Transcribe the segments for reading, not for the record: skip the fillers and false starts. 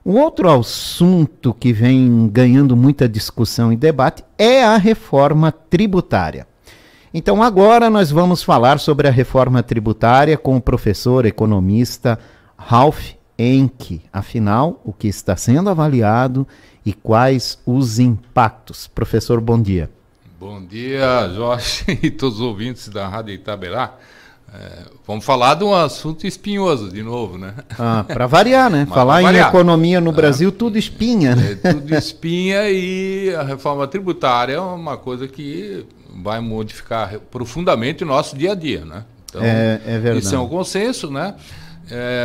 Um outro assunto que vem ganhando muita discussão e debate é a reforma tributária. Então agora nós vamos falar sobre a reforma tributária com o professor economista Ralph Encke. Afinal, o que está sendo avaliado e quais os impactos? Professor, bom dia. Bom dia, Jorge e todos os ouvintes da Rádio Itaberá. Vamos falar de um assunto espinhoso de novo, né? Para variar, né? Falar em economia no Brasil, tudo espinha, né? Tudo espinha, e a reforma tributária é uma coisa que vai modificar profundamente o nosso dia a dia, né? Então, é verdade. Isso é um consenso, né?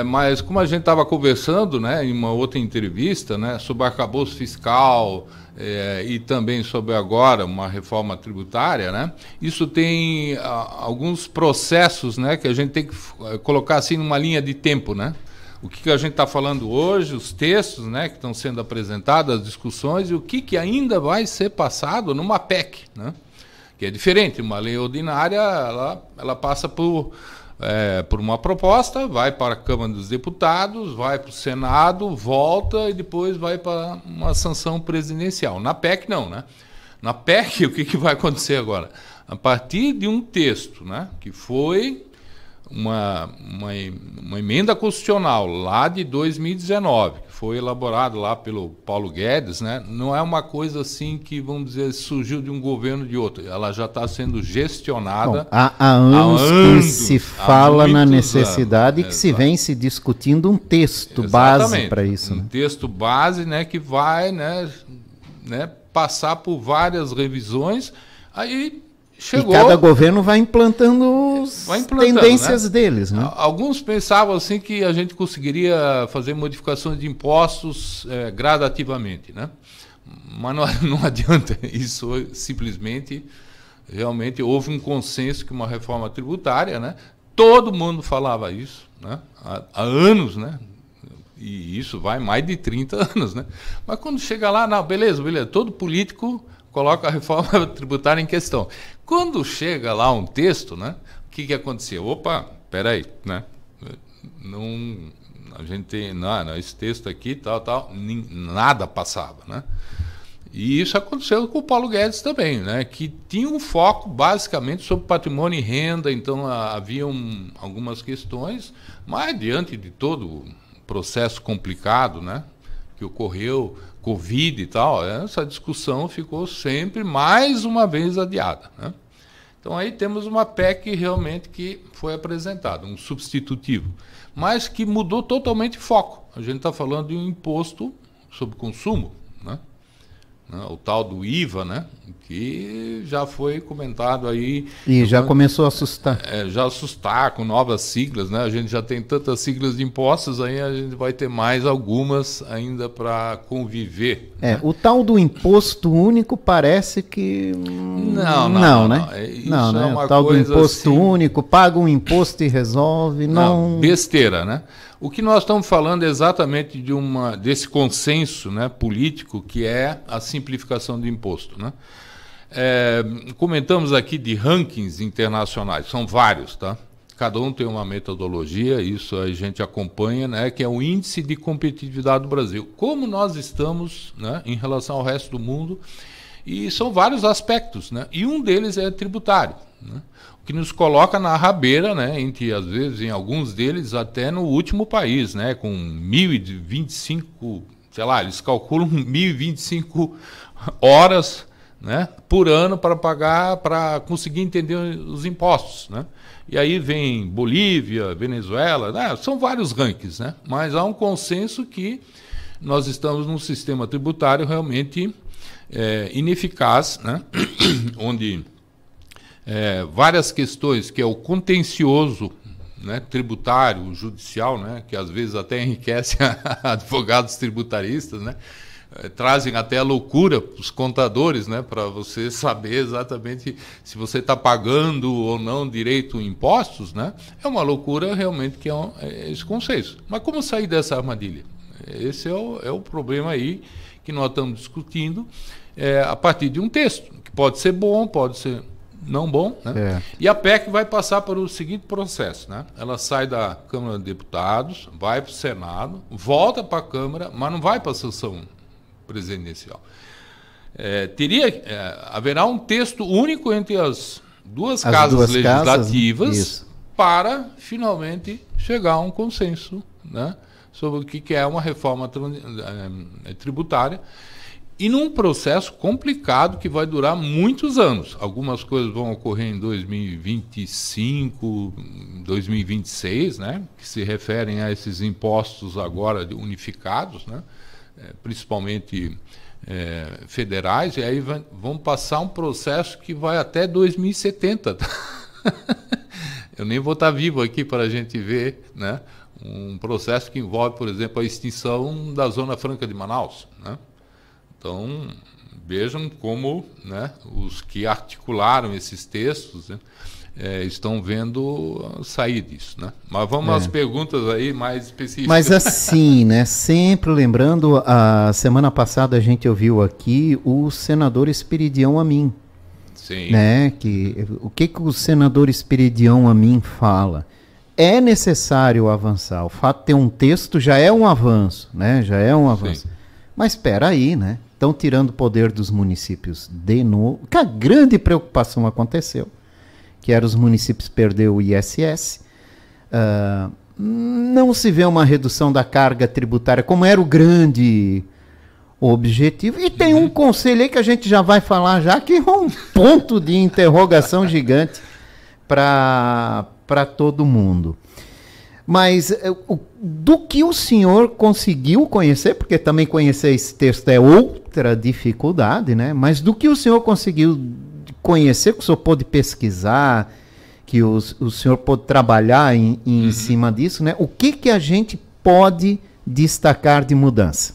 Mas como a gente estava conversando, né, em uma outra entrevista, né, sobre arcabouço fiscal e também sobre agora uma reforma tributária, né, isso tem alguns processos, né, que a gente tem que colocar assim numa linha de tempo, né? O que a gente está falando hoje, os textos, né, que estão sendo apresentados, as discussões, e o que ainda vai ser passado numa PEC, né? Que é diferente. Uma lei ordinária, ela passa por uma proposta, vai para a Câmara dos Deputados, vai para o Senado, volta e depois vai para uma sanção presidencial. Na PEC não, né? Na PEC o que vai acontecer agora? A partir de um texto, né, que foi uma emenda constitucional lá de 2019, que foi elaborado lá pelo Paulo Guedes, né? Não é uma coisa assim que, vamos dizer, surgiu de um governo de outro. Ela já está sendo gestionada. Bom, há anos que se fala na necessidade que se vem se discutindo um texto base para isso. Um texto base, né, que vai, né, passar por várias revisões. Aí chegou, e cada governo vai implantando as tendências, né, deles, né? Alguns pensavam assim que a gente conseguiria fazer modificações de impostos gradativamente, né? Mas não adianta. Isso simplesmente, realmente houve um consenso que uma reforma tributária, né? Todo mundo falava isso, né? Há anos, né? E isso vai mais de 30 anos, né? Mas quando chega lá, não, beleza, todo político coloca a reforma tributária em questão. Quando chega lá um texto, né, o que aconteceu? Opa, peraí, né? Não, a gente tem, não, esse texto aqui, tal, nada passava, né? E isso aconteceu com o Paulo Guedes também, né? Que tinha um foco basicamente sobre patrimônio e renda, então havia algumas questões, mas diante de todo o processo complicado, né, que ocorreu, Covid e tal, essa discussão ficou sempre mais uma vez adiada, né? Então aí temos uma PEC realmente que foi apresentada, um substitutivo, mas que mudou totalmente o foco. A gente está falando de um imposto sobre consumo, né? O tal do IVA, né, que já foi comentado aí. E já começou a assustar. Já assustar com novas siglas, né? A gente já tem tantas siglas de impostos, aí a gente vai ter mais algumas ainda para conviver. Né? O tal do imposto único parece que... Não, né? Isso é uma o tal coisa do imposto assim, único, paga um imposto e resolve, não... Besteira, né? O que nós estamos falando é exatamente desse consenso, né, político, que é a simplificação do imposto, né? Comentamos aqui de rankings internacionais, são vários, tá? Cada um tem uma metodologia, isso a gente acompanha, né, que é o índice de competitividade do Brasil. Como nós estamos, né, em relação ao resto do mundo, e são vários aspectos, né? E um deles é tributário, né? Que nos coloca na rabeira, né, entre, às vezes, em alguns deles, até no último país, né, com 1.025, sei lá, eles calculam 1.025 horas, né, por ano para pagar, para conseguir entender os impostos, né? E aí vem Bolívia, Venezuela, né, são vários rankings, né, mas há um consenso que nós estamos num sistema tributário realmente ineficaz, né, onde várias questões, que é o contencioso, né, tributário, judicial, né, que às vezes até enriquece advogados tributaristas, né, trazem até a loucura para os contadores, né, para você saber exatamente se você está pagando ou não direito impostos, né, é uma loucura realmente que é esse conceito. Mas como sair dessa armadilha? Esse é o problema aí que nós estamos discutindo a partir de um texto, que pode ser bom, pode ser não bom, né? E a PEC vai passar por o seguinte processo, né? Ela sai da Câmara de Deputados, vai para o Senado, volta para a Câmara, mas não vai para a sessão presidencial. Haverá um texto único entre as duas casas legislativas para finalmente chegar a um consenso, né, sobre o que é uma reforma tributária, e num processo complicado que vai durar muitos anos. Algumas coisas vão ocorrer em 2025, 2026, né, que se referem a esses impostos agora unificados, né, principalmente federais, e aí vão passar um processo que vai até 2070. Eu nem vou estar vivo aqui para a gente ver, né, um processo que envolve, por exemplo, a extinção da Zona Franca de Manaus, né? Então, vejam como, né, os que articularam esses textos, né, estão vendo sair disso, né? Mas vamos às perguntas aí mais específicas. Mas assim, né, sempre lembrando, a semana passada a gente ouviu aqui o senador Esperidião Amin. Sim. Né, o que o senador Esperidião Amin fala? É necessário avançar. O fato de ter um texto já é um avanço, né? Já é um avanço. Sim. Mas espera aí, né? Estão tirando o poder dos municípios de novo. Que a grande preocupação aconteceu, que era os municípios perder o ISS. Não se vê uma redução da carga tributária, como era o grande objetivo. E tem um conselho aí que a gente já vai falar já, que é um ponto de interrogação gigante para todo mundo. Mas do que o senhor conseguiu conhecer, porque também conhecer esse texto é outra dificuldade, né? Mas do que o senhor conseguiu conhecer, que o senhor pôde pesquisar, que o senhor pôde trabalhar em cima disso, né? O que a gente pode destacar de mudança?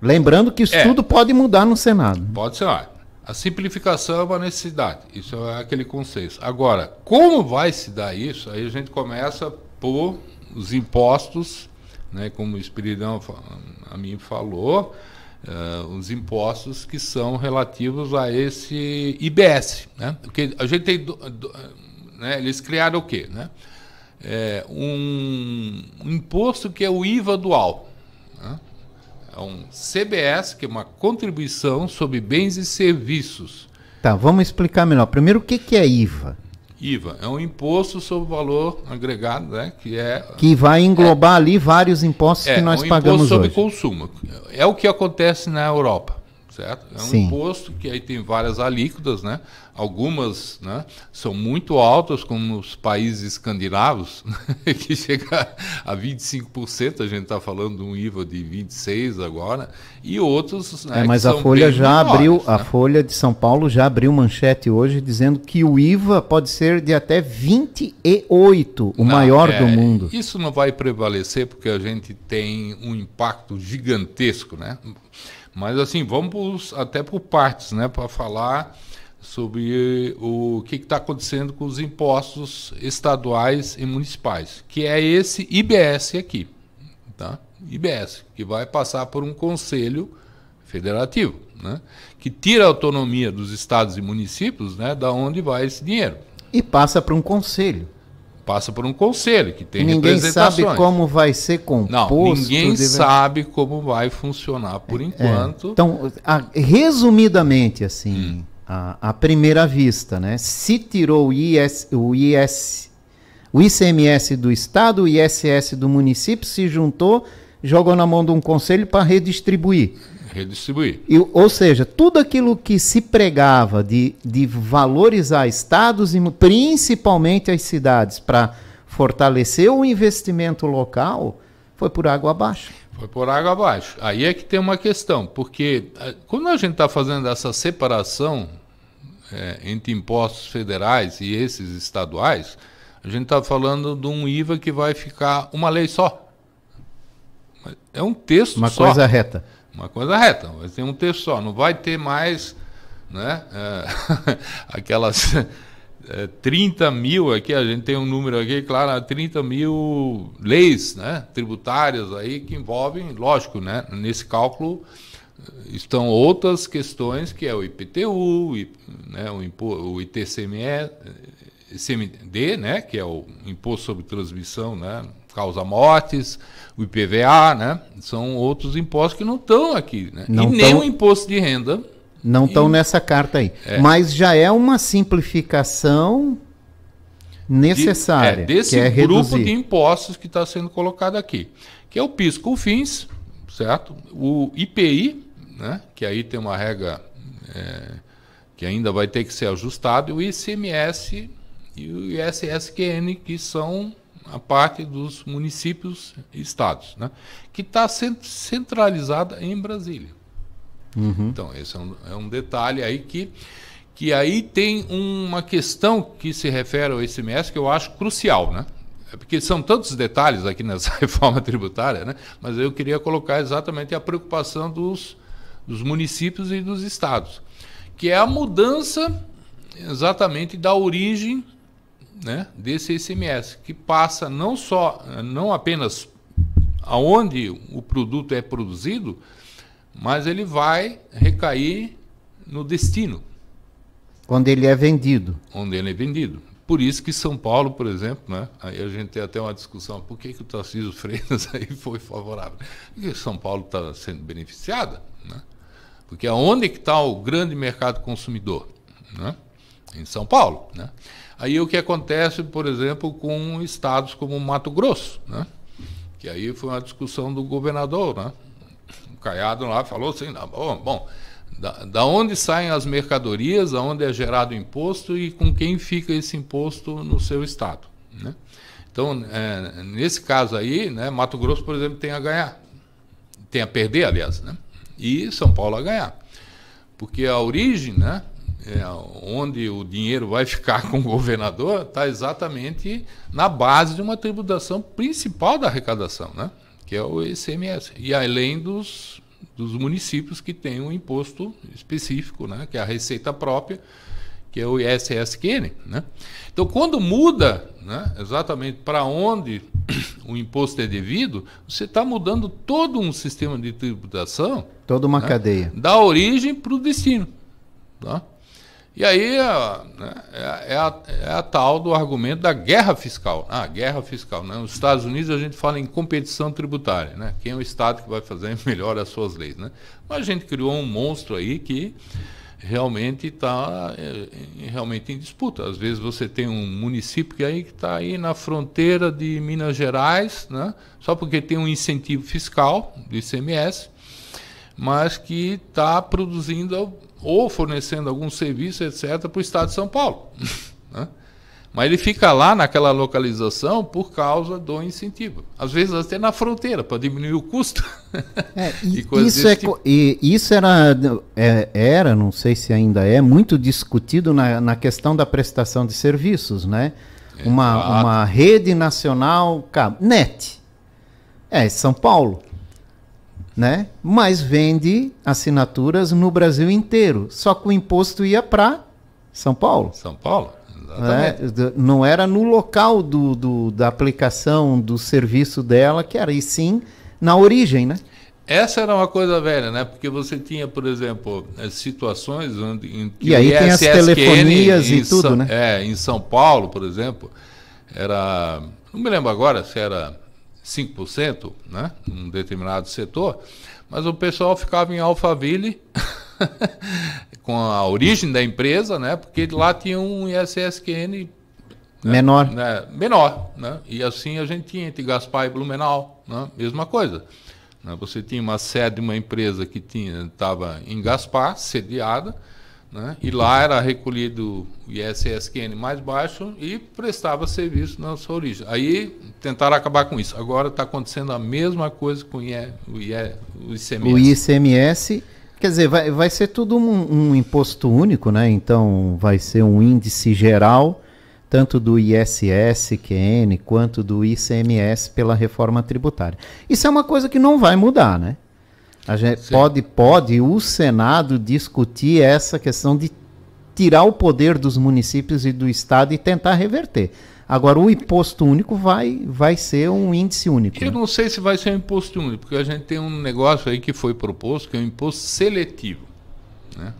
Lembrando que isso tudo pode mudar no Senado. Pode ser. A simplificação é uma necessidade, isso é aquele conceito. Agora, como vai se dar isso? Aí a gente começa por os impostos, né, como o Esperidião a mim falou, os impostos que são relativos a esse IBS, né? Porque a gente tem, né, eles criaram o quê, né? Um imposto que é o IVA dual, né? É um CBS, que é uma contribuição sobre bens e serviços. Tá, vamos explicar melhor. Primeiro, o que é IVA? IVA é um imposto sobre valor agregado, né? Que vai englobar ali vários impostos que nós pagamos hoje. É um imposto sobre consumo. É o que acontece na Europa, certo? É um imposto que aí tem várias alíquotas, né? Algumas, né, são muito altas, como nos países escandinavos, que chega a 25%, a gente está falando de um IVA de 26% agora, e outros, né, mas a Folha já abriu, né? A Folha de São Paulo já abriu manchete hoje dizendo que o IVA pode ser de até 28%, o maior do mundo. Isso não vai prevalecer porque a gente tem um impacto gigantesco, né? Mas assim, vamos até por partes, né, para falar sobre o que está acontecendo com os impostos estaduais e municipais, que é esse IBS aqui, tá? IBS, que vai passar por um conselho federativo, né? Que tira a autonomia dos estados e municípios, né, da onde vai esse dinheiro. E passa para um conselho. Passa por um conselho que tem ninguém representações. Sabe como vai ser composto. Não, ninguém sabe como vai funcionar por enquanto. Então, resumidamente, assim, à primeira vista, né? Se tirou o ICMS do estado, o ISS do município, se juntou, jogou na mão de um conselho para redistribuir. Ou seja, tudo aquilo que se pregava de valorizar estados e principalmente as cidades para fortalecer o investimento local, foi por água abaixo. Foi por água abaixo. Aí é que tem uma questão, porque quando a gente está fazendo essa separação entre impostos federais e esses estaduais, a gente está falando de um IVA que vai ficar uma lei só. É um texto só. Uma coisa reta. Uma coisa reta, vai ter um texto só, não vai ter mais, né, aquelas 30 mil, aqui a gente tem um número aqui, claro, 30 mil leis, né, tributárias aí que envolvem, lógico, né, nesse cálculo estão outras questões, que é o IPTU, né, o ITCMD, né, que é o Imposto sobre Transmissão, né, causa mortes, o IPVA, né, são outros impostos que não estão aqui, né, não e nem o imposto de renda. Não estão nessa carta aí. Mas já é uma simplificação necessária. Desse que é grupo reduzir. de impostos que está sendo colocado aqui, que é o PIS/COFINS, certo? O IPI, né, que aí tem uma regra que ainda vai ter que ser ajustado, e o ICMS e o ISSQN, que são a parte dos municípios e estados, né, que está sendo centralizada em Brasília. Então, esse é um detalhe aí que aí tem uma questão que se refere ao ICMS que eu acho crucial, né? Porque são tantos detalhes aqui nessa reforma tributária, né? Mas eu queria colocar exatamente a preocupação dos municípios e dos estados, que é a mudança exatamente da origem, né, desse ICMS, que passa não apenas aonde o produto é produzido, mas ele vai recair no destino. Onde ele é vendido. Onde ele é vendido. Por isso que São Paulo, por exemplo, né, aí a gente tem até uma discussão, por que o Tarcísio Freitas aí foi favorável? Porque São Paulo está sendo beneficiada, né? Porque aonde que está o grande mercado consumidor? Né? Em São Paulo. Né? Aí o que acontece, por exemplo, com estados como Mato Grosso, né? Que aí foi uma discussão do governador, né? Caiado lá falou assim, da onde saem as mercadorias, aonde é gerado o imposto e com quem fica esse imposto no seu estado, né? Então, nesse caso aí, né, Mato Grosso, por exemplo, tem a ganhar, tem a perder, aliás, né? E São Paulo a ganhar, porque a origem, né, onde o dinheiro vai ficar com o governador está exatamente na base de uma tributação principal da arrecadação, né? Que é o ICMS, e além dos municípios que têm um imposto específico, né, que é a receita própria, que é o ISSQN, né? Então, quando muda, né, exatamente para onde o imposto é devido, você está mudando todo um sistema de tributação, toda uma, né, cadeia, da origem para o destino, tá? E aí é a tal do argumento da guerra fiscal. Guerra fiscal, né? Nos Estados Unidos a gente fala em competição tributária, né? Quem é o Estado que vai fazer melhor as suas leis, né? Mas a gente criou um monstro aí que realmente está realmente em disputa. Às vezes você tem um município que está aí na fronteira de Minas Gerais, né? Só porque tem um incentivo fiscal do ICMS, mas que está produzindo ou fornecendo algum serviço, etc., para o estado de São Paulo. Né? Mas ele fica lá naquela localização por causa do incentivo. Às vezes até na fronteira, para diminuir o custo. Isso era, não sei se ainda é, muito discutido na questão da prestação de serviços, né? Uma rede nacional, NET, São Paulo, né? Mas vende assinaturas no Brasil inteiro. Só que o imposto ia para São Paulo. São Paulo, exatamente. Não era no local da aplicação do serviço dela, que era, e sim na origem, né? Essa era uma coisa velha, né? Porque você tinha, por exemplo, situações em que e aí tem as telefonias e tudo, né? Em São Paulo, por exemplo, era... Não me lembro agora se era 5%, né, num determinado setor, mas o pessoal ficava em Alphaville com a origem da empresa, né, porque lá tinha um ISSQN menor, né, e assim a gente tinha entre Gaspar e Blumenau, né, mesma coisa. Né, você tinha uma sede de uma empresa que estava em Gaspar, sediada, né, e lá era recolhido o ISSQN mais baixo e prestava serviço na sua origem. Aí tentaram acabar com isso. Agora está acontecendo a mesma coisa com o ICMS. O ICMS, quer dizer, vai ser tudo um imposto único, né? Então vai ser um índice geral, tanto do ISSQN quanto do ICMS pela reforma tributária. Isso é uma coisa que não vai mudar, né? A gente pode o Senado discutir essa questão de tirar o poder dos municípios e do Estado e tentar reverter. Agora, o imposto único vai ser um índice único. Eu não sei se vai ser um imposto único, porque a gente tem um negócio aí que foi proposto, que é um imposto seletivo. Né?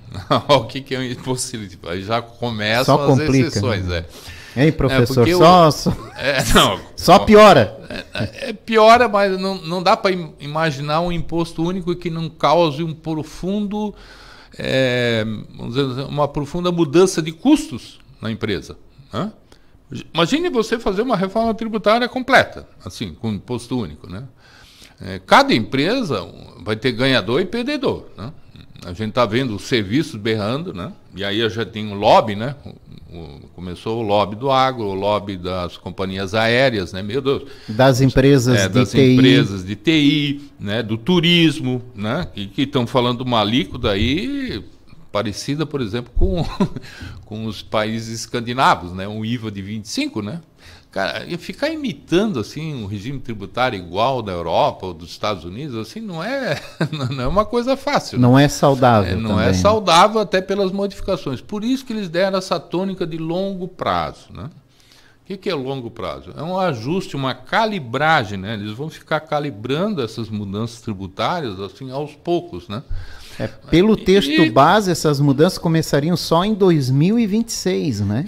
O que é um imposto seletivo? Aí já começam só as complica, exceções. Né? Hein, professor? Não, só piora. Piora, mas não dá para imaginar um imposto único que não cause um profundo, vamos dizer, uma profunda mudança de custos na empresa. Né? Imagine você fazer uma reforma tributária completa, assim, com imposto único. Né? Cada empresa vai ter ganhador e perdedor. Né? A gente está vendo os serviços berrando, né? E aí já tem um lobby, né? Começou o lobby do agro, o lobby das companhias aéreas, né? Meu Deus. Das empresas de das TI. Empresas de TI, né? Do turismo, né? Que estão falando uma alíquota aí parecida, por exemplo, com os países escandinavos, né? Um IVA de 25%, né? Cara, ficar imitando assim um regime tributário igual da Europa ou dos Estados Unidos, assim, não é uma coisa fácil. Não é saudável. Não é saudável até pelas modificações. Por isso que eles deram essa tônica de longo prazo. Né? O que é longo prazo? É um ajuste, uma calibragem. Né? Eles vão ficar calibrando essas mudanças tributárias assim aos poucos, né? Pelo texto base, essas mudanças começariam só em 2026, né?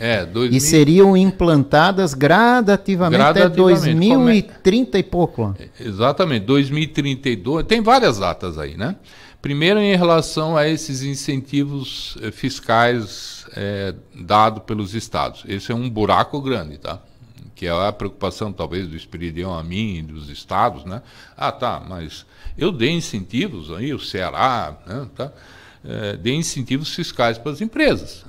E seriam implantadas gradativamente até 2030 e pouco. Lá. Exatamente, 2032. Tem várias datas aí, né? Primeiro, em relação a esses incentivos fiscais dados pelos estados. Esse é um buraco grande, tá? Que é a preocupação, talvez, do Esperidião a mim e dos estados, né? Ah, tá, mas eu dei incentivos aí, o Ceará, né, tá? Dei incentivos fiscais para as empresas,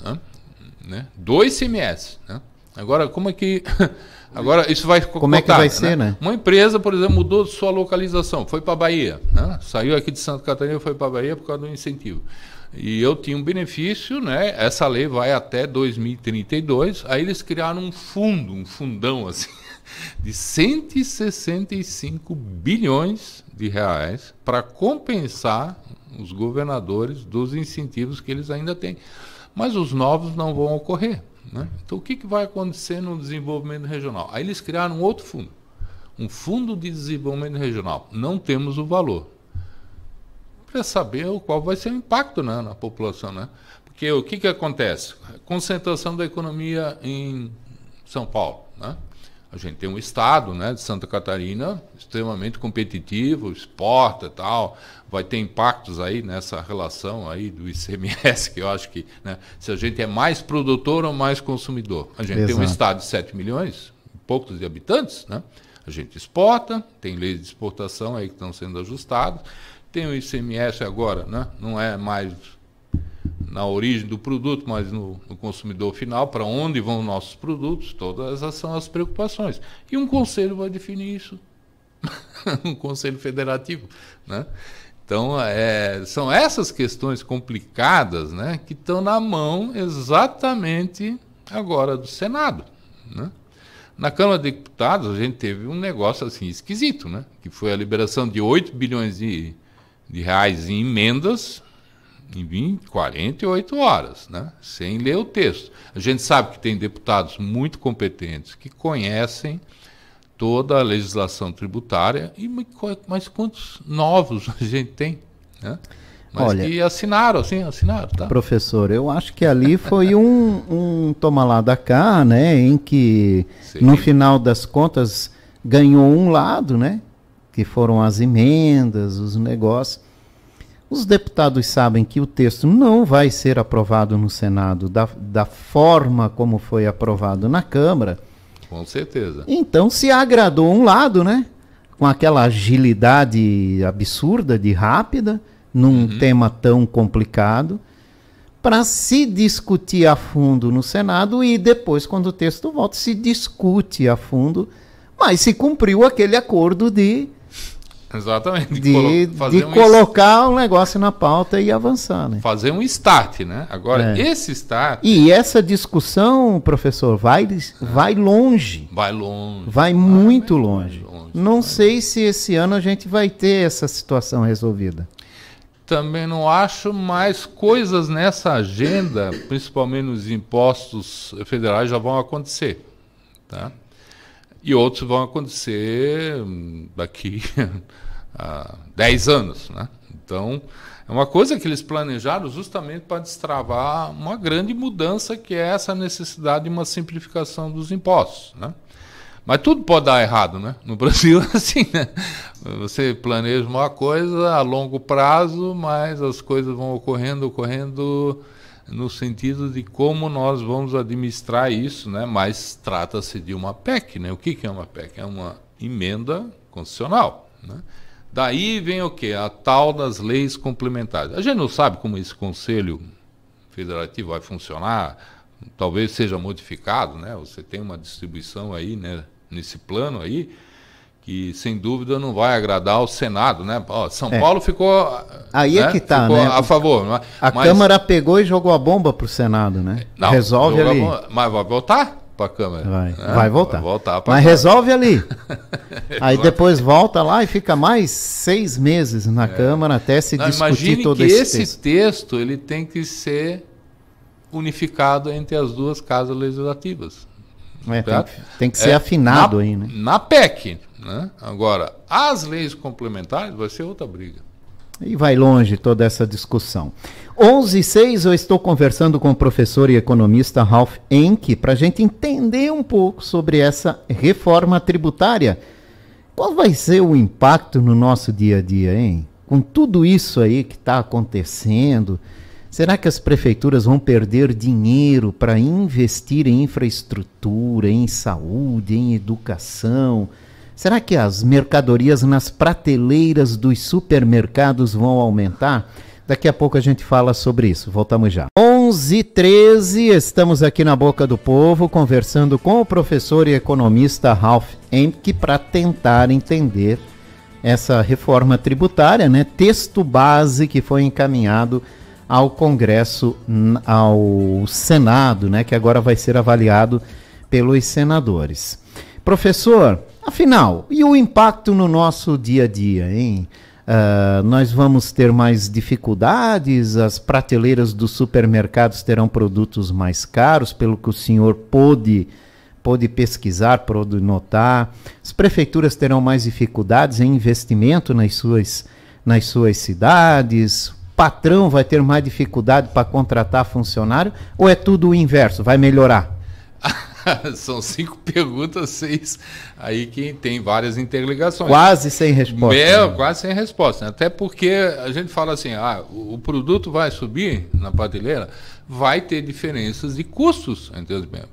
né? Do ICMS, né? Agora, como é que... Agora, isso vai... Como é que vai ser, né? Uma empresa, por exemplo, mudou sua localização, foi para a Bahia, né? Saiu aqui de Santa Catarina e foi para a Bahia por causa do incentivo. E eu tinha um benefício, né? Essa lei vai até 2032. Aí eles criaram um fundão assim, de 165 bilhões de reais para compensar os governadores dos incentivos que eles ainda têm. Mas os novos não vão ocorrer. Né? Então o que vai acontecer no desenvolvimento regional? Aí eles criaram um outro fundo, um fundo de desenvolvimento regional. Não temos o valor. Para saber qual vai ser o impacto, né, na população. Né? Porque o que acontece? Concentração da economia em São Paulo. Né? A gente tem um estado, né, de Santa Catarina extremamente competitivo, exporta e tal, vai ter impactos aí nessa relação aí do ICMS, que eu acho que, né, se a gente é mais produtor ou mais consumidor. A gente tem um estado de 7 milhões, poucos de habitantes, né? A gente exporta, tem leis de exportação aí que estão sendo ajustadas, tem o ICMS agora, né? Não é mais na origem do produto, mas no consumidor final, para onde vão nossos produtos, todas essas são as preocupações. E um conselho vai definir isso. Um conselho federativo. Né? Então, são essas questões complicadas, né, que estão na mão exatamente agora do Senado. Né? Na Câmara de Deputados, a gente teve um negócio assim esquisito, né, que foi a liberação de 8 bilhões de reais em emendas em 48 horas, né? Sem ler o texto. A gente sabe que tem deputados muito competentes que conhecem toda a legislação tributária, mas quantos novos a gente tem? Né? Mas olha, que assinaram, tá? Professor, eu acho que ali foi um toma lá da cá, né? Em que, no final das contas, ganhou um lado, né? Que foram as emendas, os negócios. Os deputados sabem que o texto não vai ser aprovado no Senado da forma como foi aprovado na Câmara. Com certeza. Então se agradou um lado, né? Com aquela agilidade absurda de rápida, num tema tão complicado, para se discutir a fundo no Senado e depois, quando o texto volta, se discute a fundo, mas se cumpriu aquele acordo de... Exatamente. De colocar o negócio na pauta e avançar, né? Fazer um start, né? Agora, esse start... E essa discussão, professor, vai longe. Vai longe. Vai muito longe. Não sei se esse ano a gente vai ter essa situação resolvida. Também não acho, mais coisas nessa agenda, principalmente nos impostos federais, já vão acontecer, tá? E outros vão acontecer daqui a 10 anos, né? Então, é uma coisa que eles planejaram justamente para destravar uma grande mudança, que é essa necessidade de uma simplificação dos impostos, né? Mas tudo pode dar errado, né? No Brasil é assim, né? Você planeja uma coisa a longo prazo, mas as coisas vão ocorrendo no sentido de como nós vamos administrar isso, né? Mas trata-se de uma PEC, né? O que é uma PEC? É uma emenda constitucional, né? Daí vem o quê? A tal das leis complementares. A gente não sabe como esse Conselho Federativo vai funcionar, talvez seja modificado, né? Você tem uma distribuição aí, né, nesse plano aí, que sem dúvida não vai agradar ao Senado, né? Ó, São Paulo ficou, aí né, é que tá, ficou né? a favor. A Câmara pegou e jogou a bomba para o Senado, né? Não, resolve ali. Mas vai voltar para a Câmara. Vai voltar. Mas resolve ali. Aí depois volta lá e fica mais 6 meses na Câmara até se discutir todo esse texto. Esse texto ele tem que ser unificado entre as duas casas legislativas. Tem que ser afinado aí, né? Na PEC, né? Agora, as leis complementares vai ser outra briga. E vai longe toda essa discussão. 11h06, eu estou conversando com o professor e economista Ralph Encke para a gente entender um pouco sobre essa reforma tributária. Qual vai ser o impacto no nosso dia a dia, hein? Com tudo isso aí que está acontecendo, será que as prefeituras vão perder dinheiro para investir em infraestrutura, em saúde, em educação? Será que as mercadorias nas prateleiras dos supermercados vão aumentar? Daqui a pouco a gente fala sobre isso. Voltamos já. 11h13, estamos aqui na Boca do Povo conversando com o professor e economista Ralph Encke para tentar entender essa reforma tributária, né? Texto base que foi encaminhado ao Congresso, ao Senado, né? Que agora vai ser avaliado pelos senadores. Professor, afinal, e o impacto no nosso dia a dia, hein? Nós vamos ter mais dificuldades, as prateleiras dos supermercados terão produtos mais caros, pelo que o senhor pôde pesquisar, pôde notar. As prefeituras terão mais dificuldades em investimento nas suas cidades. O patrão vai ter mais dificuldade para contratar funcionário, ou é tudo o inverso, vai melhorar? São 5 perguntas, 6 aí que tem várias interligações. Quase sem resposta. Quase sem resposta. Até porque a gente fala assim, o produto vai subir na prateleira, vai ter diferenças de custos.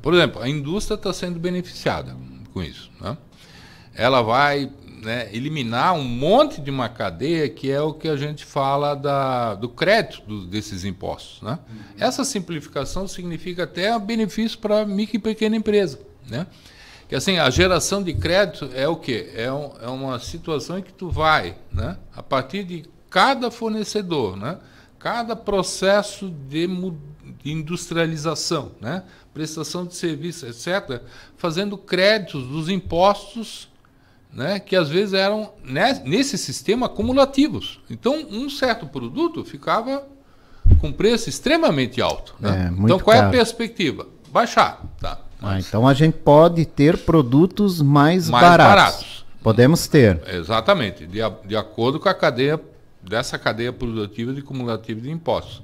Por exemplo, a indústria está sendo beneficiada com isso, né? Ela vai, né, eliminar um monte de uma cadeia que é o que a gente fala do crédito desses impostos, né? Essa simplificação significa até benefício para micro e pequena empresa, né? Que assim, a geração de crédito é o quê? É uma situação em que tu vai, né, a partir de cada fornecedor, né, cada processo de industrialização, né, prestação de serviço, etc., fazendo créditos dos impostos, né, que às vezes eram, nesse sistema, acumulativos. Então, um certo produto ficava com preço extremamente alto, né? Então, qual é a perspectiva? Baixar. Tá? Então, a gente pode ter produtos mais baratos. Podemos ter. Exatamente, de acordo com a cadeia, dessa cadeia produtiva e cumulativa de impostos.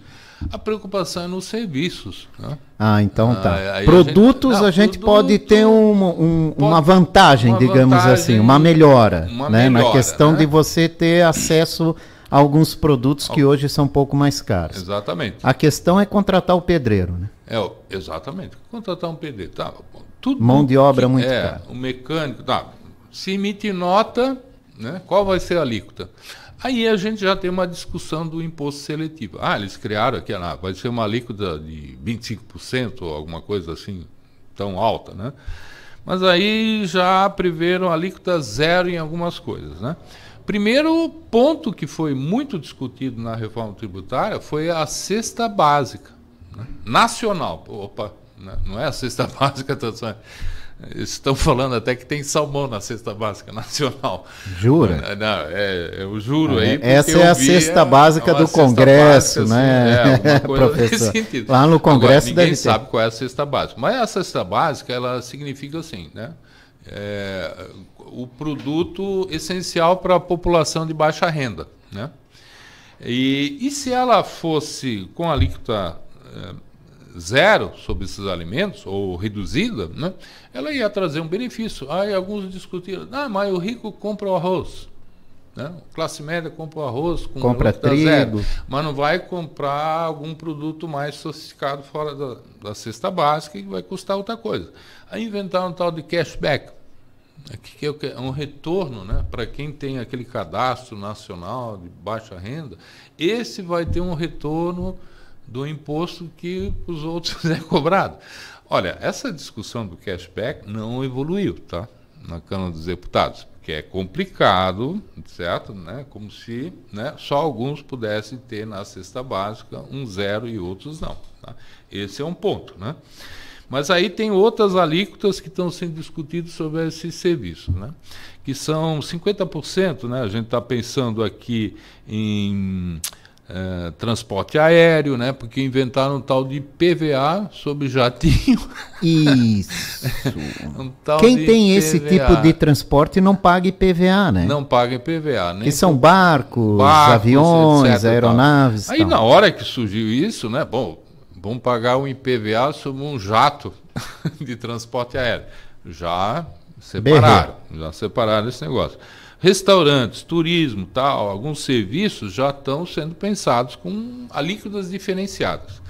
A preocupação é nos serviços, né? Então tá. Produtos a gente pode ter uma vantagem, digamos assim, uma melhora, né? Na questão, né, de você ter acesso a alguns produtos que hoje são um pouco mais caros. Exatamente. A questão é contratar o pedreiro, né? Exatamente. Contratar um pedreiro. Tá, mão de obra muito cara. O mecânico, tá. Se emite nota, né? Qual vai ser a alíquota? Aí a gente já tem uma discussão do imposto seletivo. Eles criaram aqui, vai ser uma alíquota de 25% ou alguma coisa assim, tão alta, né? Mas aí já preveram alíquota zero em algumas coisas, né? Primeiro ponto que foi muito discutido na reforma tributária foi a cesta básica, né, nacional. Opa, não é a cesta básica, eles estão falando até que tem salmão na cesta básica nacional. Jura? Não, eu juro aí. Essa é a cesta básica do Congresso, básica, né? Uma coisa professor? Sentido. Lá no Congresso. Agora, ninguém sabe qual é a cesta básica. Mas a cesta básica, ela significa assim, né? o produto essencial para a população de baixa renda, né? E se ela fosse com alíquota zero sobre esses alimentos, ou reduzida, né, ela ia trazer um benefício. Aí alguns discutiram, mas o rico compra o arroz, né? Classe média compra o arroz com compra trigo, zero, mas não vai comprar algum produto mais sofisticado fora da cesta básica, que vai custar outra coisa. Aí inventaram um tal de cashback, que é um retorno, né, para quem tem aquele cadastro nacional de baixa renda. Esse vai ter um retorno do imposto que os outros é cobrado. Olha, essa discussão do cashback não evoluiu, tá? Na Câmara dos Deputados, porque é complicado, certo? Né? Como se, né, só alguns pudessem ter na cesta básica um zero e outros não. Tá? Esse é um ponto, né? Mas aí tem outras alíquotas que estão sendo discutidas sobre esses serviços, né? Que são 50%, né? A gente está pensando aqui em transporte aéreo, né? Porque inventaram um tal de PVA sobre jatinho. Isso. Quem tem PVA. Esse tipo de transporte não paga IPVA, né? Não paga IPVA. Nem que são barcos, aviões, etc, aeronaves. Aí na hora que surgiu isso, né? Bom, vamos pagar um IPVA sobre um jato de transporte aéreo. Já separaram esse negócio. Restaurantes, turismo, tal, alguns serviços já estão sendo pensados com alíquotas diferenciadas.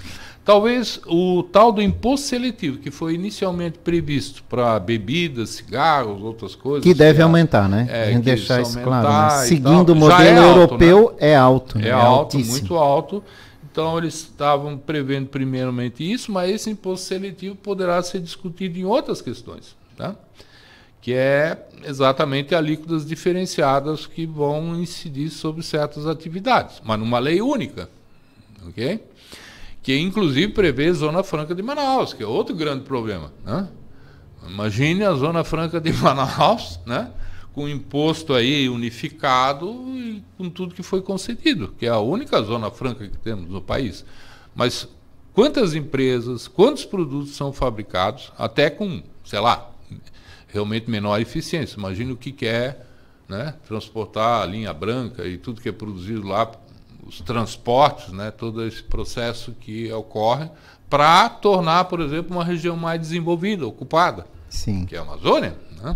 Talvez o tal do imposto seletivo, que foi inicialmente previsto para bebidas, cigarros, outras coisas. Que deve aumentar, né? A gente deixar isso claro. Né? Seguindo o modelo europeu, alto, né? É alto. É alto, muito alto. Então, eles estavam prevendo primeiramente isso, mas esse imposto seletivo poderá ser discutido em outras questões, tá? Que é exatamente alíquotas diferenciadas que vão incidir sobre certas atividades, mas numa lei única, ok? Que inclusive prevê Zona Franca de Manaus, que é outro grande problema, né? Imagine a Zona Franca de Manaus, né? Com imposto aí unificado e com tudo que foi concedido, que é a única Zona Franca que temos no país. Mas quantas empresas, quantos produtos são fabricados, até com, sei lá, realmente menor eficiência. Imagina o que é, né, transportar a linha branca e tudo que é produzido lá, os transportes, né, todo esse processo que ocorre para tornar, por exemplo, uma região mais desenvolvida, ocupada. Sim. Que é a Amazônia, né?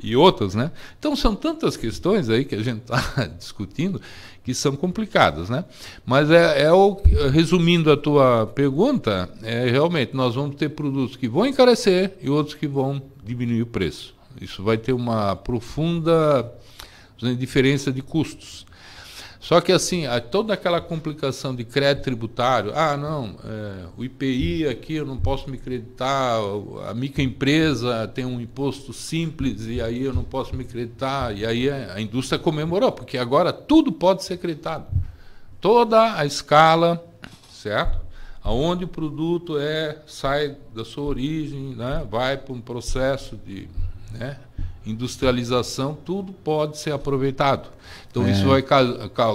E outras, né? Então são tantas questões aí que a gente está discutindo que são complicadas, né? Mas resumindo a tua pergunta, realmente nós vamos ter produtos que vão encarecer e outros que vão diminuir o preço. Isso vai ter uma profunda diferença de custos. Só que assim, toda aquela complicação de crédito tributário, o IPI aqui eu não posso me creditar, a microempresa tem um imposto simples e aí eu não posso me creditar, e aí a indústria comemorou, porque agora tudo pode ser creditado. Toda a escala, certo? Aonde o produto sai da sua origem, né? Vai para um processo de, né, industrialização, tudo pode ser aproveitado. Então isso vai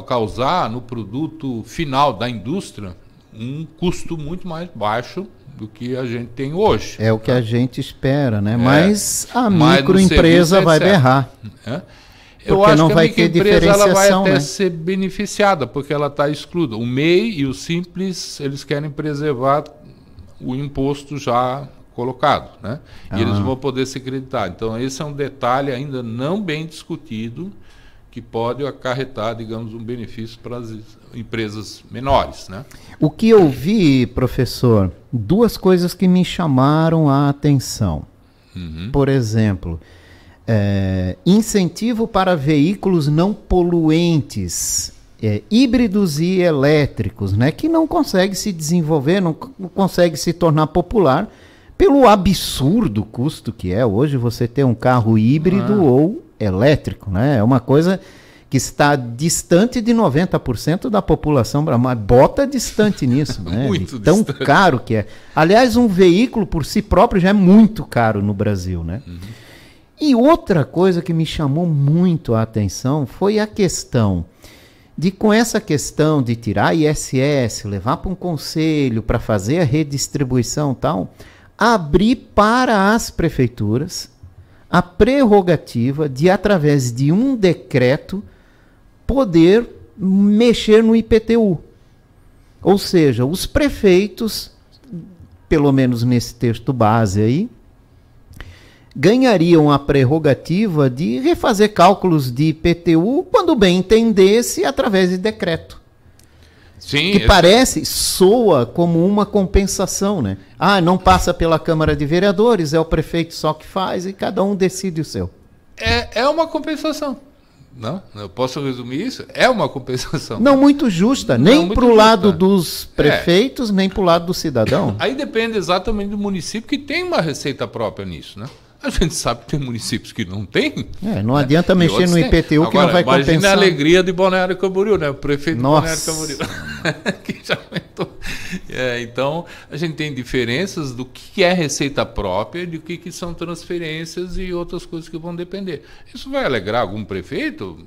causar no produto final da indústria um custo muito mais baixo do que a gente tem hoje. É o que a gente espera, né? Mas a microempresa vai berrar. Eu acho que a microempresa ela vai até ser beneficiada, porque ela está excluída. O MEI e o Simples, eles querem preservar o imposto já colocado, né? E eles vão poder se acreditar. Então, esse é um detalhe ainda não bem discutido, que pode acarretar, digamos, um benefício para as empresas menores, né? O que eu vi, professor, duas coisas que me chamaram a atenção. Por exemplo, incentivo para veículos não poluentes, híbridos e elétricos, né? Que não consegue se desenvolver, não consegue se tornar popular, pelo absurdo custo que é hoje você ter um carro híbrido ou elétrico, né? É uma coisa que está distante de 90% da população, mas bota distante nisso, né? Muito tão distante. Caro que é. Aliás, um veículo por si próprio já é muito caro no Brasil, né? E outra coisa que me chamou muito a atenção foi a questão de, com essa questão de tirar ISS, levar para um conselho para fazer a redistribuição e tal, abrir para as prefeituras a prerrogativa de, através de um decreto, poder mexer no IPTU. Ou seja, os prefeitos, pelo menos nesse texto base aí, ganhariam a prerrogativa de refazer cálculos de IPTU quando bem entendesse através de decreto. Sim, Que soa como uma compensação, né? Ah, não passa pela Câmara de Vereadores, é o prefeito só que faz e cada um decide o seu. É uma compensação. Não? Eu posso resumir isso? É uma compensação. Não muito justa, nem para o lado dos prefeitos, nem para o lado do cidadão. Aí depende exatamente do município que tem uma receita própria nisso, né? A gente sabe que tem municípios que não tem. Não adianta mexer no IPTU que não vai compensar. Imagina a alegria de Balneário Camboriú, né? O prefeito de Balneário Camboriú. Que já aumentou. Então, a gente tem diferenças do que é receita própria, do que são transferências e outras coisas que vão depender. Isso vai alegrar algum prefeito?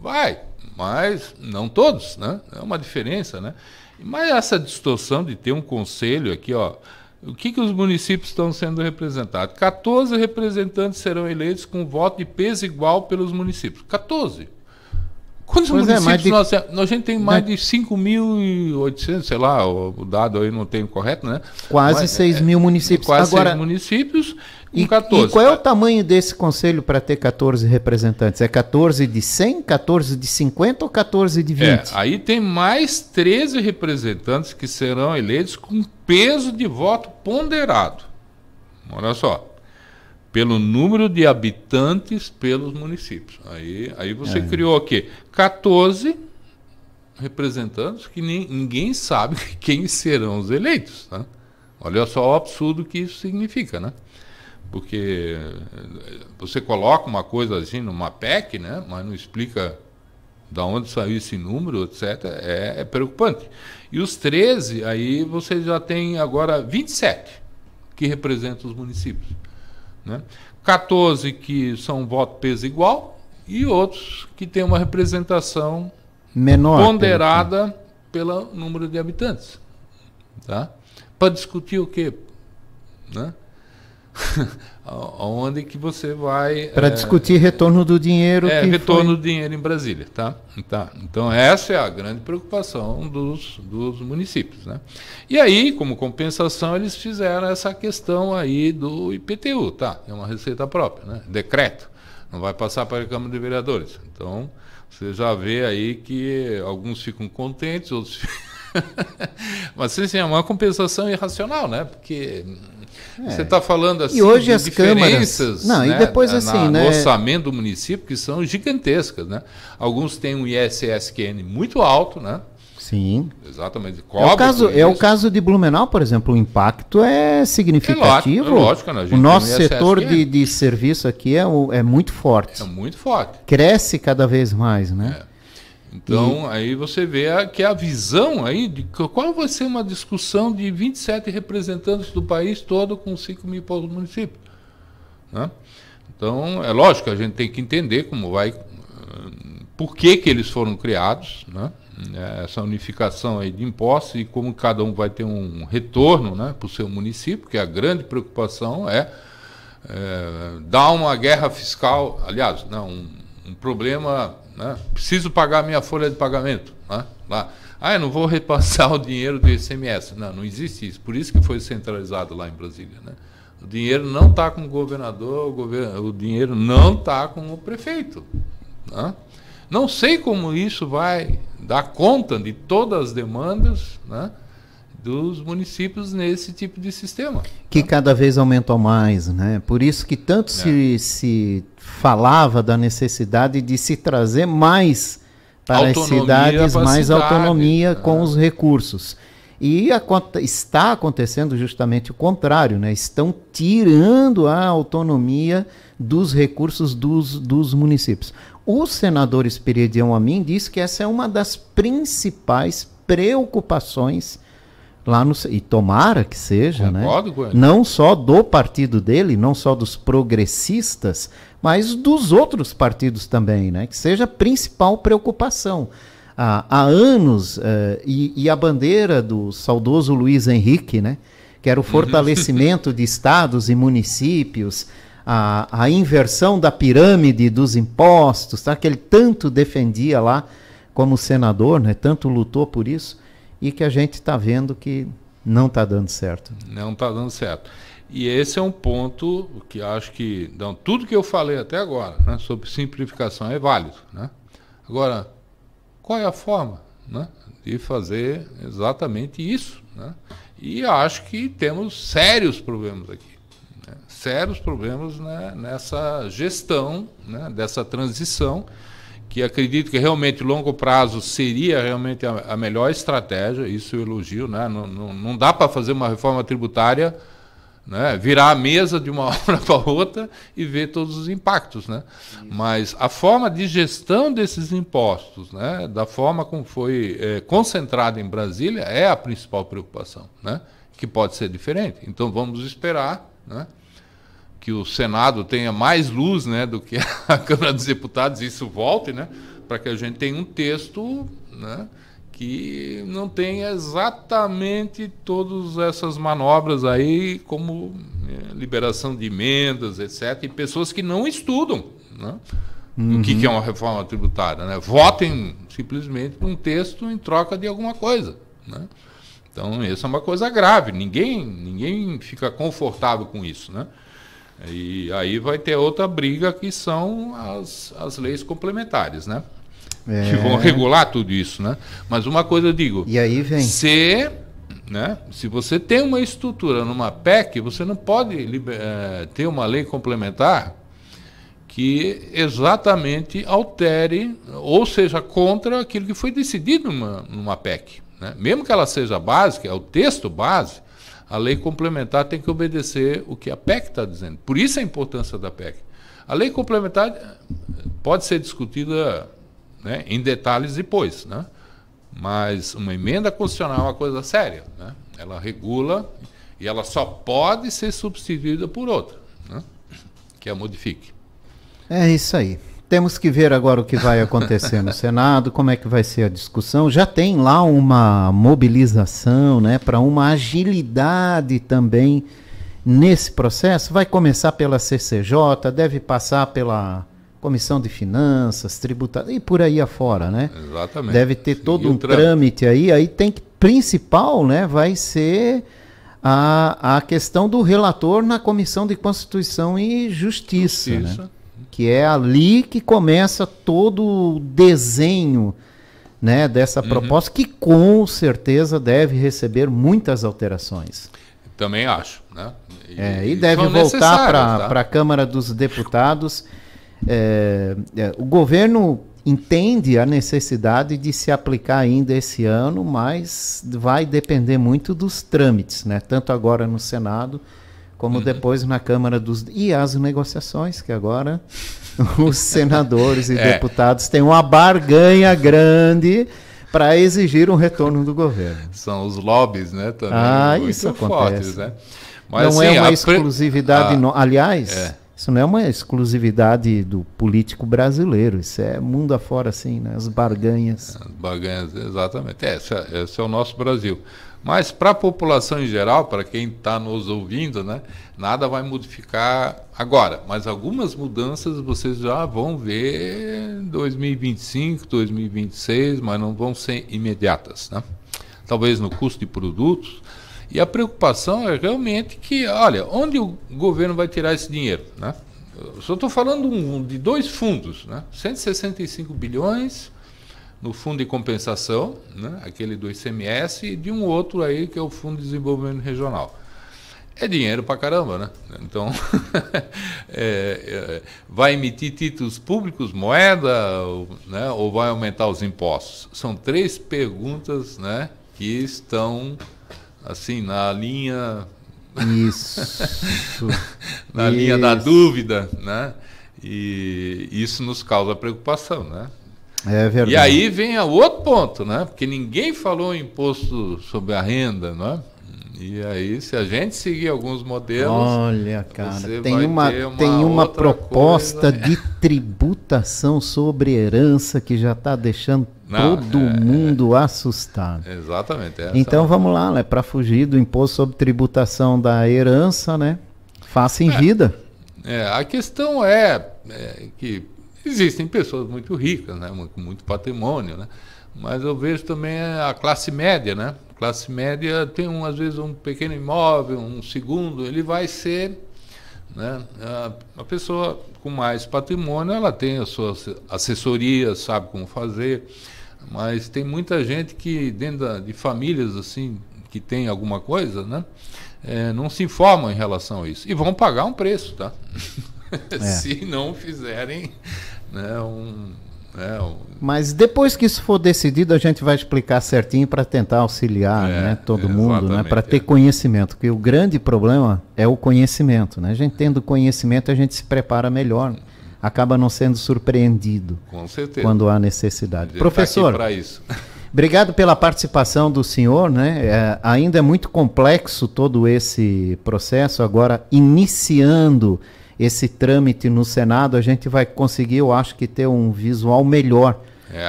Vai, mas não todos, né? É uma diferença, né? Mas essa distorção de ter um conselho aqui, ó. O que os municípios estão sendo representados? 14 representantes serão eleitos com voto de peso igual pelos municípios. 14. Quantos municípios nós temos? A gente tem mais de 5.800, sei lá, o dado aí não tem o correto, né? Quase 6 mil municípios. Quase 6 municípios com 14. E qual é o tamanho desse conselho para ter 14 representantes? É 14 de 100, 14 de 50 ou 14 de 20? Aí tem mais 13 representantes que serão eleitos com peso de voto ponderado. Olha só. Pelo número de habitantes pelos municípios. Aí você criou aqui 14 representantes que ninguém sabe quem serão os eleitos. Né? Olha só o absurdo que isso significa, né? Porque você coloca uma coisa assim numa PEC, né? Mas não explica de onde saiu esse número, etc. É preocupante. E os 13, aí você já tem agora 27 que representam os municípios. Né? 14 que são voto peso igual e outros que têm uma representação menor, ponderada pelo número de habitantes. Tá? Para discutir o quê? Né? Onde que você vai... Para discutir retorno do dinheiro. Retorno do dinheiro em Brasília. Tá? Então, essa é a grande preocupação dos municípios. Né? E aí, como compensação, eles fizeram essa questão aí do IPTU. Tá? É uma receita própria, né? Decreto. Não vai passar para a Câmara de Vereadores. Então, você já vê aí que alguns ficam contentes, outros ficam... Mas assim, é uma compensação irracional, né? Porque você está falando assim, e hoje de as diferenças, câmaras... né, e depois assim, no orçamento do município que são gigantescas, né? Alguns têm um ISSQN muito alto, né? Sim. Exatamente. É o caso de Blumenau, por exemplo, o impacto é significativo. É lógico, né? O nosso setor de serviço aqui é muito forte. É muito forte. Cresce cada vez mais, né? Então, aí você vê que a visão aí de qual vai ser uma discussão de 27 representantes do país todo com 5 mil poucos municípios. Né? Então, é lógico, a gente tem que entender como vai, por que eles foram criados, né? Essa unificação aí de impostos e como cada um vai ter um retorno, né, para o seu município, porque a grande preocupação é dar uma guerra fiscal, aliás, não, um problema... Né? Preciso pagar minha folha de pagamento. Né? Lá. Eu não vou repassar o dinheiro do ICMS. Não existe isso. Por isso que foi centralizado lá em Brasília. Né? O dinheiro não está com o governador, o dinheiro não está com o prefeito. Né? Não sei como isso vai dar conta de todas as demandas, né, dos municípios nesse tipo de sistema. Que cada vez aumentou mais, né? Por isso que tanto se falava da necessidade de se trazer mais para as cidades, mais autonomia com os recursos. E está acontecendo justamente o contrário, né? Estão tirando a autonomia dos recursos dos municípios. O senador Esperidião Amin disse que essa é uma das principais preocupações lá e tomara que seja, concordo, né? Não só do partido dele, não só dos progressistas, mas dos outros partidos também, né? Que seja a principal preocupação. Há anos, e a bandeira do saudoso Luiz Henrique, né? Que era o fortalecimento de estados e municípios, a inversão da pirâmide dos impostos, tá? Que ele tanto defendia lá como senador, né? Tanto lutou por isso, e que a gente está vendo que não está dando certo. Não está dando certo. E esse é um ponto que acho que tudo que eu falei até agora, né, sobre simplificação é válido, né? Agora, qual é a forma, né, de fazer exatamente isso, né? E acho que temos sérios problemas aqui, né? Sérios problemas, né, nessa gestão, né, dessa transição, que acredito que realmente longo prazo seria realmente a melhor estratégia, isso eu elogio, né? Não dá para fazer uma reforma tributária, né, virar a mesa de uma hora para outra e ver todos os impactos, né? Mas a forma de gestão desses impostos, né, da forma como foi concentrada em Brasília, é a principal preocupação, né? Que pode ser diferente. Então vamos esperar, né, que o Senado tenha mais luz, né, do que a Câmara dos Deputados, e isso volte, né, para que a gente tenha um texto, né, que não tenha exatamente todas essas manobras aí, como liberação de emendas, etc., e pessoas que não estudam, né, o que é uma reforma tributária, né? Votem simplesmente por um texto em troca de alguma coisa, né? Então, isso é uma coisa grave, ninguém fica confortável com isso, né? E aí vai ter outra briga, que são as leis complementares, né? Que vão regular tudo isso, né? Mas uma coisa eu digo, e aí vem. Né, se você tem uma estrutura numa PEC, você não pode ter uma lei complementar que exatamente altere ou seja contra aquilo que foi decidido numa PEC, né? Mesmo que ela seja básica, é o texto base, a lei complementar tem que obedecer o que a PEC está dizendo. Por isso a importância da PEC. A lei complementar pode ser discutida, né, em detalhes depois, né? Mas uma emenda constitucional é uma coisa séria, né? Ela regula e ela só pode ser substituída por outra, né, que a modifique. É isso aí. Temos que ver agora o que vai acontecer no Senado, como é que vai ser a discussão. Já tem lá uma mobilização, né, para uma agilidade também nesse processo. Vai começar pela CCJ, deve passar pela Comissão de Finanças, Tributário e por aí afora, né? Exatamente. Deve ter todo um trâmite aí tem que, principal, né, vai ser a questão do relator na Comissão de Constituição e Justiça. Né? Que é ali que começa todo o desenho, né, dessa proposta, que com certeza deve receber muitas alterações. Também acho, né? E deve voltar para a Câmara dos Deputados. O governo entende a necessidade de se aplicar ainda esse ano, mas vai depender muito dos trâmites, né? Tanto agora no Senado, como depois na Câmara e as negociações, que agora os senadores e deputados têm uma barganha grande para exigir um retorno do governo. São os lobbies, né? Também muito isso acontece. Fortes, né? Mas, não é uma exclusividade, aliás, isso não é uma exclusividade do político brasileiro, isso é mundo afora, assim, né? As barganhas. As barganhas, exatamente. Esse é o nosso Brasil. Mas para a população em geral, para quem está nos ouvindo, né, nada vai modificar agora. Mas algumas mudanças vocês já vão ver em 2025, 2026, mas não vão ser imediatas, né? Talvez no custo de produtos. E a preocupação é realmente que, olha, onde o governo vai tirar esse dinheiro, né? Eu só estou falando de dois fundos, né? 165 bilhões no fundo de compensação, né, aquele do ICMS, e de um outro aí que é o Fundo de Desenvolvimento Regional. É dinheiro pra caramba, né? Então, vai emitir títulos públicos, moeda, né, ou vai aumentar os impostos? São três perguntas, né, que estão, assim, na linha... Isso. na linha da dúvida, né? E isso nos causa preocupação, né? É verdade. E aí vem o outro ponto, né? Porque ninguém falou em imposto sobre a renda, né? E aí, se a gente seguir alguns modelos... Olha, cara, tem uma proposta de tributação sobre herança que já está deixando todo mundo assustado. Exatamente. Então vamos lá, né? Para fugir do imposto sobre tributação da herança, né? Faça em vida. A questão é que existem pessoas muito ricas, né, com muito patrimônio, né, mas eu vejo também a classe média, né? A classe média tem, às vezes, um pequeno imóvel, um segundo, ele vai ser... Né? A pessoa com mais patrimônio, ela tem as suas assessorias, sabe como fazer, mas tem muita gente que dentro de famílias assim que tem alguma coisa, né, não se informam em relação a isso e vão pagar um preço, tá? Se não fizerem, né, Mas depois que isso for decidido, a gente vai explicar certinho para tentar auxiliar, né, todo mundo, né, para ter conhecimento, porque o grande problema é o conhecimento, né? A gente tendo conhecimento, a gente se prepara melhor, acaba não sendo surpreendido. Com certeza. Quando há necessidade. Professor, tá aqui pra isso. Obrigado pela participação do senhor, né? Ainda é muito complexo todo esse processo, agora iniciando esse trâmite no Senado, a gente vai conseguir, eu acho que, ter um visual melhor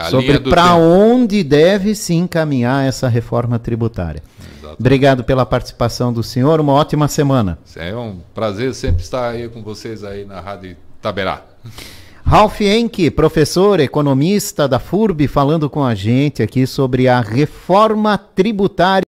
sobre para onde deve se encaminhar essa reforma tributária. Exatamente. Obrigado pela participação do senhor, uma ótima semana. É um prazer sempre estar aí com vocês aí na Rádio Itaberá. Ralph Henke, professor, economista da FURB, falando com a gente aqui sobre a reforma tributária.